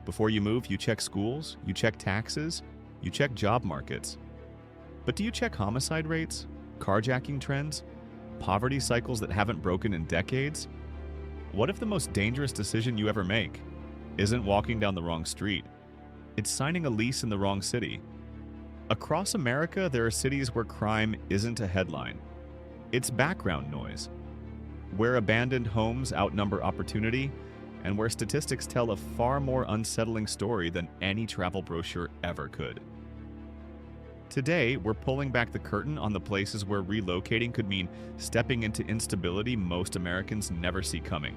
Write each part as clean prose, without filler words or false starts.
Before you move, you check schools, you check taxes, you check job markets. But do you check homicide rates, carjacking trends, poverty cycles that haven't broken in decades? What if the most dangerous decision you ever make isn't walking down the wrong street? It's signing a lease in the wrong city. Across America, there are cities where crime isn't a headline. It's background noise. Where abandoned homes outnumber opportunity, and where statistics tell a far more unsettling story than any travel brochure ever could. Today, we're pulling back the curtain on the places where relocating could mean stepping into instability most Americans never see coming.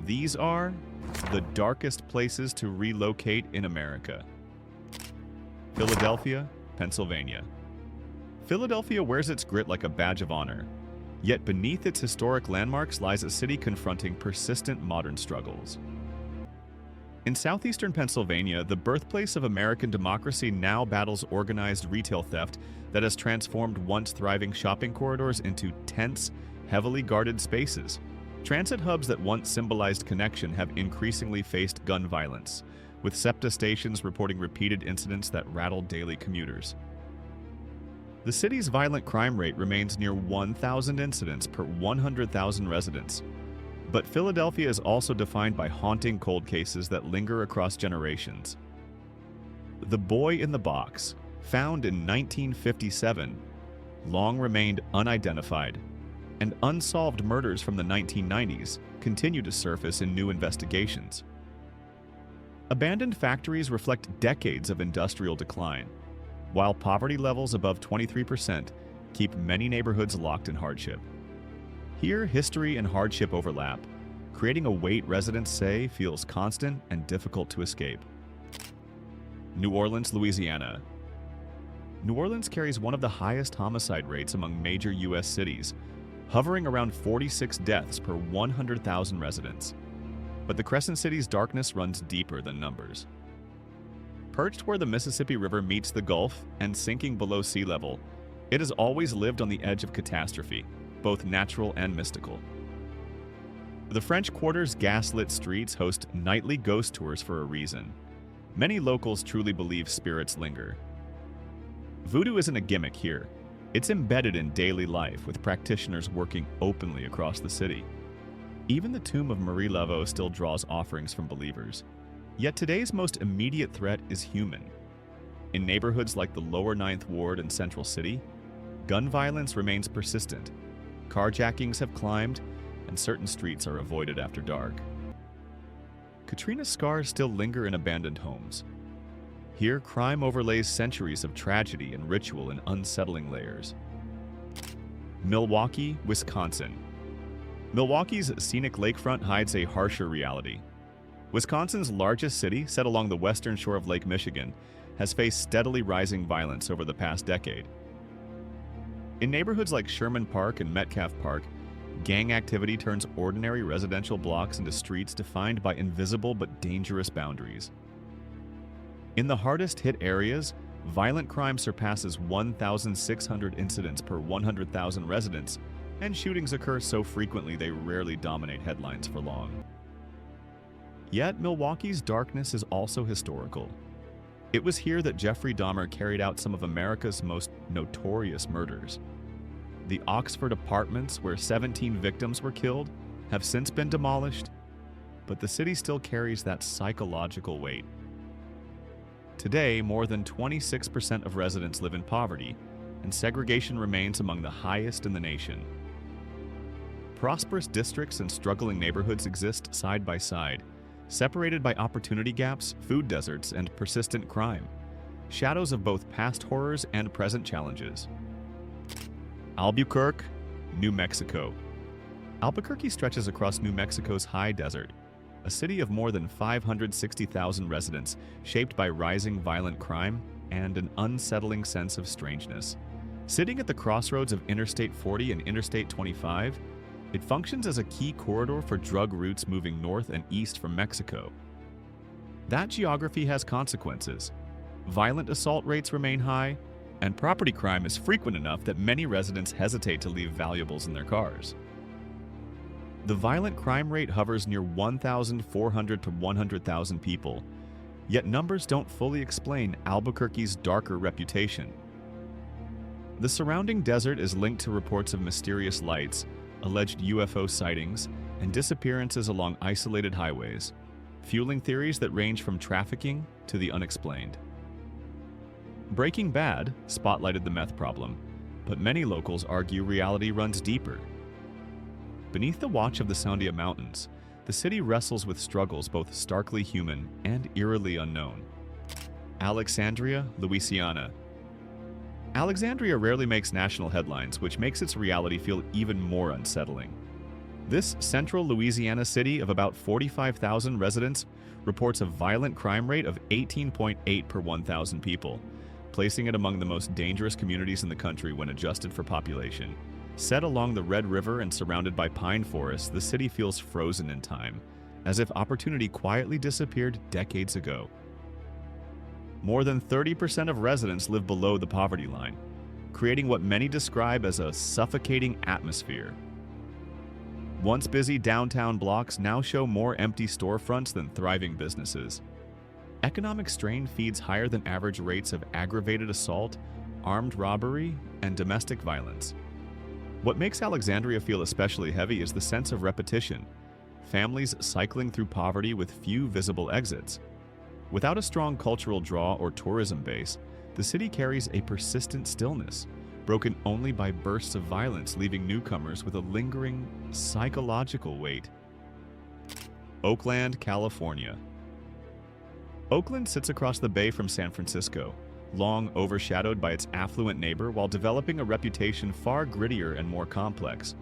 These are the darkest places to relocate in America. Philadelphia, Pennsylvania. Philadelphia wears its grit like a badge of honor. Yet beneath its historic landmarks lies a city confronting persistent modern struggles. In southeastern Pennsylvania, the birthplace of American democracy now battles organized retail theft that has transformed once thriving shopping corridors into tense, heavily guarded spaces. Transit hubs that once symbolized connection have increasingly faced gun violence, with SEPTA stations reporting repeated incidents that rattle daily commuters. The city's violent crime rate remains near 1,000 incidents per 100,000 residents. But Philadelphia is also defined by haunting cold cases that linger across generations. The boy in the box, found in 1957, long remained unidentified, and unsolved murders from the 1990s continue to surface in new investigations. Abandoned factories reflect decades of industrial decline, while poverty levels above 23% keep many neighborhoods locked in hardship. Here, history and hardship overlap, creating a weight residents say feels constant and difficult to escape. New Orleans, Louisiana. New Orleans carries one of the highest homicide rates among major U.S. cities, hovering around 46 deaths per 100,000 residents. But the Crescent City's darkness runs deeper than numbers. Perched where the Mississippi River meets the Gulf and sinking below sea level, it has always lived on the edge of catastrophe, both natural and mystical. The French Quarter's gaslit streets host nightly ghost tours for a reason. Many locals truly believe spirits linger. Voodoo isn't a gimmick here. It's embedded in daily life, with practitioners working openly across the city. Even the tomb of Marie Laveau still draws offerings from believers. Yet today's most immediate threat is human. In neighborhoods like the Lower Ninth Ward and Central City, gun violence remains persistent. Carjackings have climbed, and certain streets are avoided after dark. Katrina's scars still linger in abandoned homes. Here, crime overlays centuries of tragedy and ritual in unsettling layers. Milwaukee, Wisconsin. Milwaukee's scenic lakefront hides a harsher reality. Wisconsin's largest city, set along the western shore of Lake Michigan, has faced steadily rising violence over the past decade. In neighborhoods like Sherman Park and Metcalf Park, gang activity turns ordinary residential blocks into streets defined by invisible but dangerous boundaries. In the hardest-hit areas, violent crime surpasses 1,600 incidents per 100,000 residents, and shootings occur so frequently they rarely dominate headlines for long. Yet, Milwaukee's darkness is also historical. It was here that Jeffrey Dahmer carried out some of America's most notorious murders. The Oxford apartments, where 17 victims were killed, have since been demolished, but the city still carries that psychological weight. Today, more than 26% of residents live in poverty, and segregation remains among the highest in the nation. Prosperous districts and struggling neighborhoods exist side by side, separated by opportunity gaps, food deserts, and persistent crime, shadows of both past horrors and present challenges. Albuquerque, New Mexico. Albuquerque stretches across New Mexico's high desert, a city of more than 560,000 residents, shaped by rising violent crime and an unsettling sense of strangeness. Sitting at the crossroads of Interstate 40 and Interstate 25, it functions as a key corridor for drug routes moving north and east from Mexico. That geography has consequences. Violent assault rates remain high, and property crime is frequent enough that many residents hesitate to leave valuables in their cars. The violent crime rate hovers near 1,400 to 100,000 people, yet numbers don't fully explain Albuquerque's darker reputation. The surrounding desert is linked to reports of mysterious lights, alleged UFO sightings, and disappearances along isolated highways, fueling theories that range from trafficking to the unexplained. Breaking Bad spotlighted the meth problem, but many locals argue reality runs deeper. Beneath the watch of the Sandia Mountains, the city wrestles with struggles both starkly human and eerily unknown. Alexandria, Louisiana. Alexandria rarely makes national headlines, which makes its reality feel even more unsettling. This central Louisiana city of about 45,000 residents reports a violent crime rate of 18.8 per 1,000 people, placing it among the most dangerous communities in the country when adjusted for population. Set along the Red River and surrounded by pine forests, the city feels frozen in time, as if opportunity quietly disappeared decades ago. More than 30% of residents live below the poverty line, creating what many describe as a suffocating atmosphere. Once busy downtown blocks now show more empty storefronts than thriving businesses. Economic strain feeds higher than average rates of aggravated assault, armed robbery, and domestic violence. What makes Alexandria feel especially heavy is the sense of repetition, families cycling through poverty with few visible exits. Without a strong cultural draw or tourism base, the city carries a persistent stillness, broken only by bursts of violence, leaving newcomers with a lingering psychological weight. Oakland, California. Oakland sits across the bay from San Francisco, long overshadowed by its affluent neighbor while developing a reputation far grittier and more complex.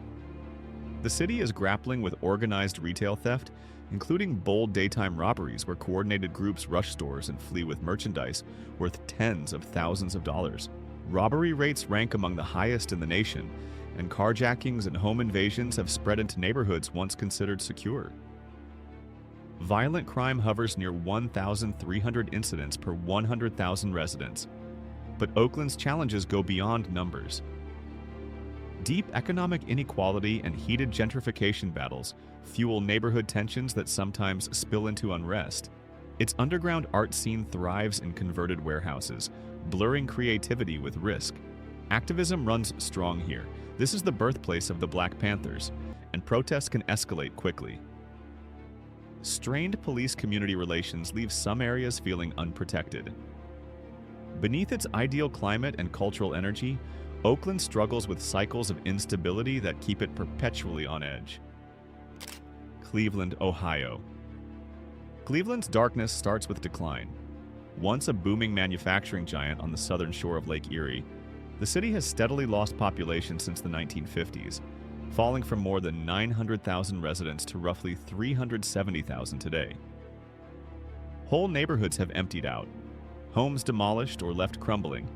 The city is grappling with organized retail theft, including bold daytime robberies where coordinated groups rush stores and flee with merchandise worth tens of thousands of dollars. Robbery rates rank among the highest in the nation, and carjackings and home invasions have spread into neighborhoods once considered secure. Violent crime hovers near 1,300 incidents per 100,000 residents, but Oakland's challenges go beyond numbers. Deep economic inequality and heated gentrification battles fuel neighborhood tensions that sometimes spill into unrest. Its underground art scene thrives in converted warehouses, blurring creativity with risk. Activism runs strong here. This is the birthplace of the Black Panthers, and protests can escalate quickly. Strained police-community relations leave some areas feeling unprotected. Beneath its ideal climate and cultural energy, Oakland struggles with cycles of instability that keep it perpetually on edge. Cleveland, Ohio. Cleveland's darkness starts with decline. Once a booming manufacturing giant on the southern shore of Lake Erie, the city has steadily lost population since the 1950s, falling from more than 900,000 residents to roughly 370,000 today. Whole neighborhoods have emptied out, homes demolished or left crumbling,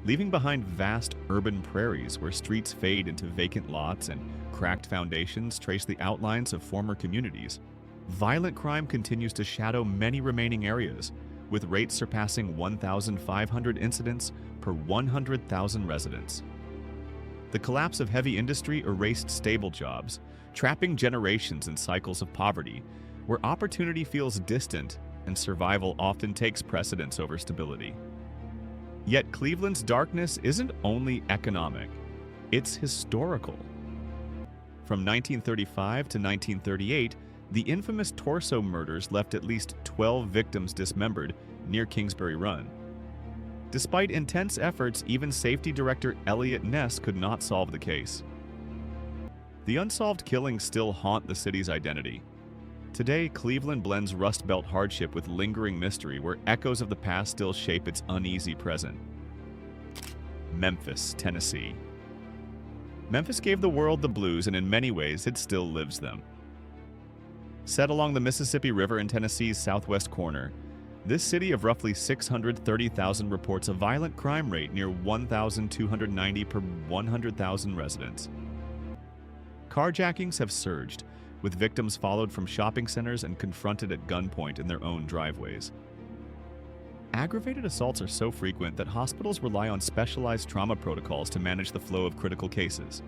leaving behind vast urban prairies where streets fade into vacant lots and cracked foundations trace the outlines of former communities. Violent crime continues to shadow many remaining areas, with rates surpassing 1,500 incidents per 100,000 residents. The collapse of heavy industry erased stable jobs, trapping generations in cycles of poverty, where opportunity feels distant and survival often takes precedence over stability. Yet Cleveland's darkness isn't only economic, it's historical. From 1935 to 1938, the infamous Torso murders left at least 12 victims dismembered near Kingsbury Run. Despite intense efforts, even safety director Elliot Ness could not solve the case. The unsolved killings still haunt the city's identity. Today, Cleveland blends Rust Belt hardship with lingering mystery, where echoes of the past still shape its uneasy present. Memphis, Tennessee. Memphis gave the world the blues, and in many ways, it still lives them. Set along the Mississippi River in Tennessee's southwest corner, this city of roughly 630,000 reports a violent crime rate near 1,290 per 100,000 residents. Carjackings have surged, with victims followed from shopping centers and confronted at gunpoint in their own driveways. Aggravated assaults are so frequent that hospitals rely on specialized trauma protocols to manage the flow of critical cases.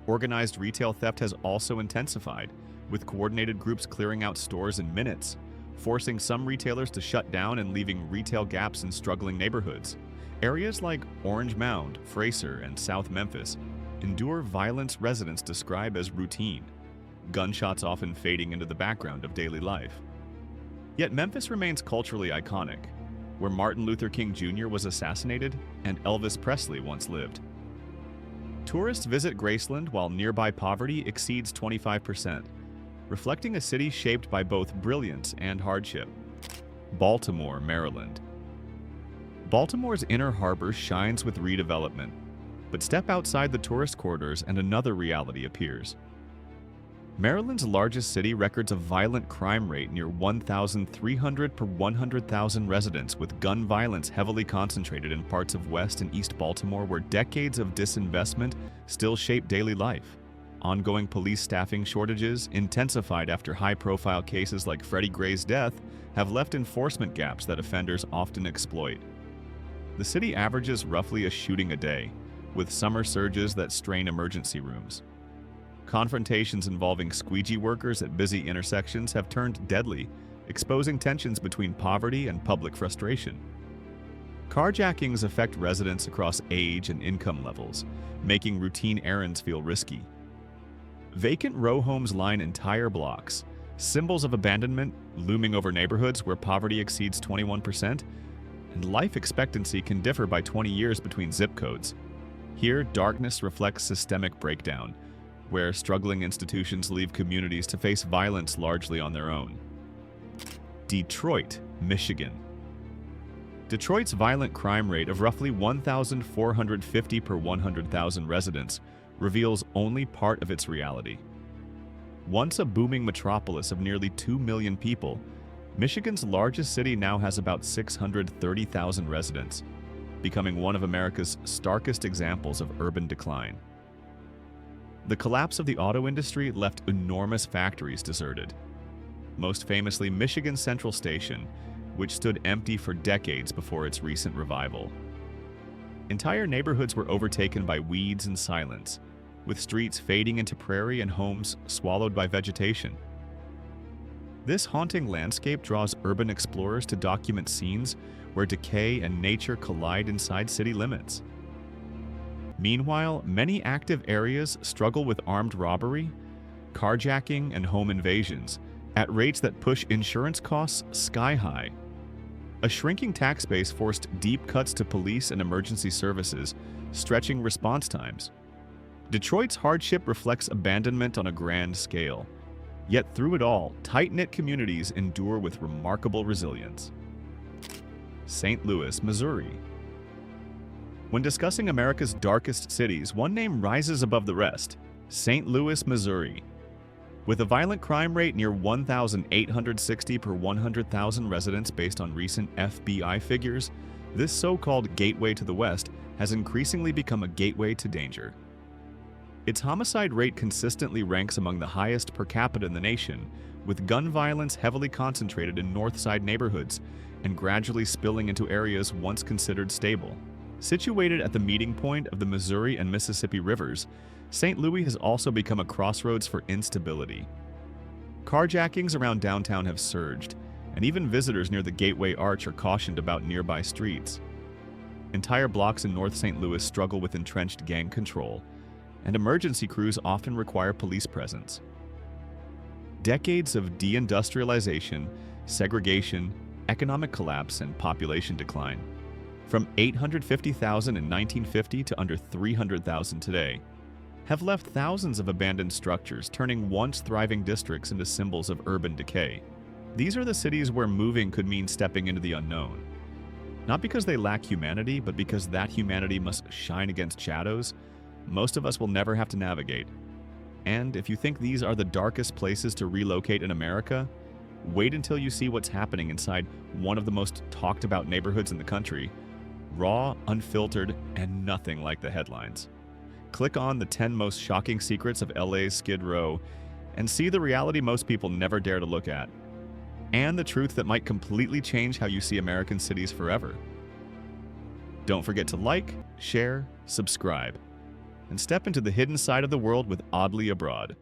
Organized retail theft has also intensified, with coordinated groups clearing out stores in minutes, forcing some retailers to shut down and leaving retail gaps in struggling neighborhoods. Areas like Orange Mound, Fraser, and South Memphis endure violence residents describe as routine, gunshots often fading into the background of daily life. Yet Memphis remains culturally iconic, where Martin Luther King Jr. was assassinated and Elvis Presley once lived. Tourists visit Graceland while nearby poverty exceeds 25%, reflecting a city shaped by both brilliance and hardship. Baltimore, Maryland. Baltimore's inner harbor shines with redevelopment, but step outside the tourist corridors and another reality appears. Maryland's largest city records a violent crime rate near 1,300 per 100,000 residents, with gun violence heavily concentrated in parts of West and East Baltimore where decades of disinvestment still shape daily life. Ongoing police staffing shortages, intensified after high-profile cases like Freddie Gray's death, have left enforcement gaps that offenders often exploit. The city averages roughly a shooting a day, with summer surges that strain emergency rooms. Confrontations involving squeegee workers at busy intersections have turned deadly, exposing tensions between poverty and public frustration. Carjackings affect residents across age and income levels, making routine errands feel risky. Vacant row homes line entire blocks, symbols of abandonment looming over neighborhoods where poverty exceeds 21%, and life expectancy can differ by 20 years between zip codes. Here, darkness reflects systemic breakdown, where struggling institutions leave communities to face violence largely on their own. Detroit, Michigan. Detroit's violent crime rate of roughly 1,450 per 100,000 residents reveals only part of its reality. Once a booming metropolis of nearly 2 million people, Michigan's largest city now has about 630,000 residents, becoming one of America's starkest examples of urban decline. The collapse of the auto industry left enormous factories deserted. Most famously, Michigan Central Station, which stood empty for decades before its recent revival. Entire neighborhoods were overtaken by weeds and silence, with streets fading into prairie and homes swallowed by vegetation. This haunting landscape draws urban explorers to document scenes where decay and nature collide inside city limits. Meanwhile, many active areas struggle with armed robbery, carjacking, and home invasions at rates that push insurance costs sky high. A shrinking tax base forced deep cuts to police and emergency services, stretching response times. Detroit's hardship reflects abandonment on a grand scale. Yet through it all, tight-knit communities endure with remarkable resilience. St. Louis, Missouri. When discussing America's darkest cities, one name rises above the rest: St. Louis, Missouri. With a violent crime rate near 1,860 per 100,000 residents based on recent FBI figures, this so-called gateway to the West has increasingly become a gateway to danger. Its homicide rate consistently ranks among the highest per capita in the nation, with gun violence heavily concentrated in North Side neighborhoods and gradually spilling into areas once considered stable. Situated at the meeting point of the Missouri and Mississippi rivers, St. Louis has also become a crossroads for instability. Carjackings around downtown have surged, and even visitors near the Gateway Arch are cautioned about nearby streets. Entire blocks in North St. Louis struggle with entrenched gang control, and emergency crews often require police presence. Decades of deindustrialization, segregation, economic collapse, and population decline, from 850,000 in 1950 to under 300,000 today, have left thousands of abandoned structures, turning once thriving districts into symbols of urban decay. These are the cities where moving could mean stepping into the unknown. Not because they lack humanity, but because that humanity must shine against shadows most of us will never have to navigate. And if you think these are the darkest places to relocate in America, wait until you see what's happening inside one of the most talked about neighborhoods in the country, raw, unfiltered, and nothing like the headlines. Click on the 10 most shocking secrets of LA's Skid Row and see the reality most people never dare to look at, and the truth that might completely change how you see American cities forever. Don't forget to like, share, subscribe. and step into the hidden side of the world with Oddly Abroad.